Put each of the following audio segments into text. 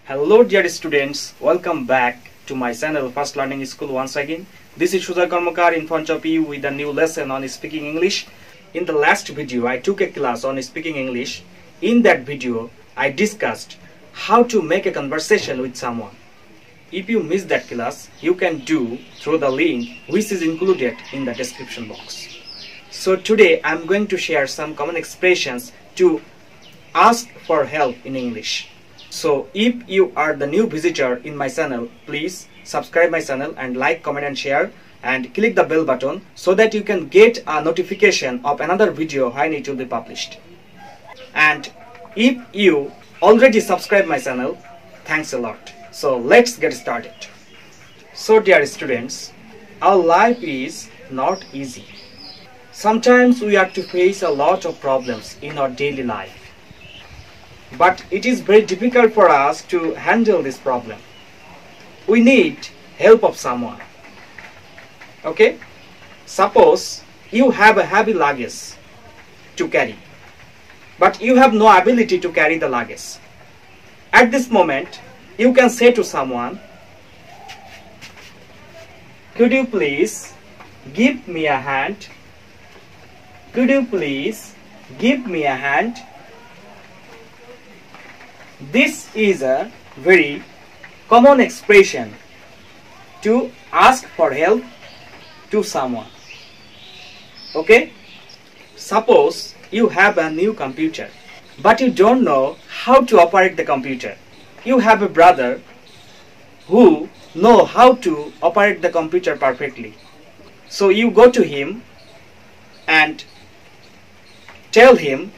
Hello dear students, welcome back to my channel Fast Learning School once again. This is Sujay Karmakar in front of you with a new lesson on speaking English. In the last video, I took a class on speaking English. In that video, I discussed how to make a conversation with someone. If you missed that class, you can do through the link which is included in the description box. So today, I am going to share some common expressions to ask for help in English. So if you are the new visitor in my channel, please subscribe my channel and like, comment and share and click the bell button so that you can get a notification of another video when it will be published. And if you already subscribe my channel, thanks a lot. So let's get started. So dear students, our life is not easy. Sometimes we have to face a lot of problems in our daily life. But it is very difficult for us to handle this problem. We need help of someone. Okay? Suppose you have a heavy luggage to carry, but you have no ability to carry the luggage. At this moment, you can say to someone, "Could you please give me a hand? Could you please give me a hand?" This is a very common expression to ask for help to someone. Okay? Suppose you have a new computer, but you don't know how to operate the computer. You have a brother who knows how to operate the computer perfectly. So you go to him and tell him,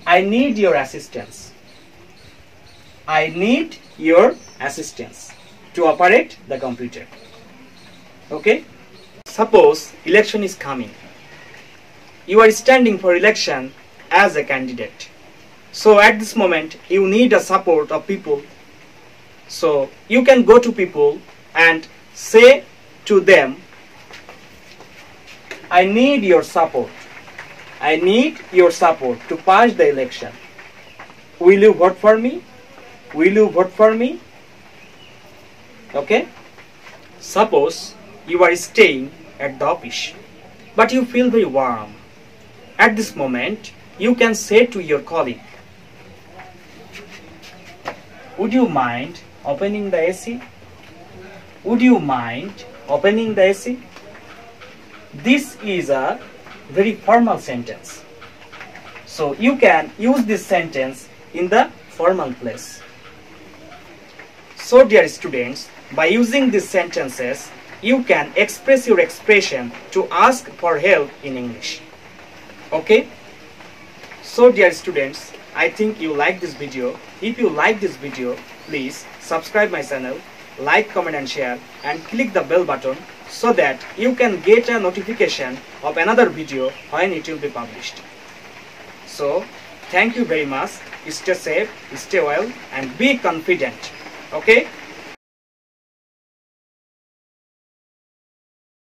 "I need your assistance. I need your assistance to operate the computer." Okay? Suppose election is coming. You are standing for election as a candidate. So at this moment, you need a support of people. So you can go to people and say to them, "I need your support. I need your support to pass the election. Will you vote for me? Will you vote for me?" Okay? Suppose you are staying at the office, but you feel very warm. At this moment, you can say to your colleague, "Would you mind opening the AC? Would you mind opening the AC?" This is a very formal sentence. So you can use this sentence in the formal place. So dear students, by using these sentences, you can express your expression to ask for help in English. Okay? So dear students, I think you like this video. If you like this video, please subscribe my channel, like, comment and share and click the bell button so that you can get a notification of another video when it will be published. So, thank you very much. Stay safe, stay well and be confident. Okay?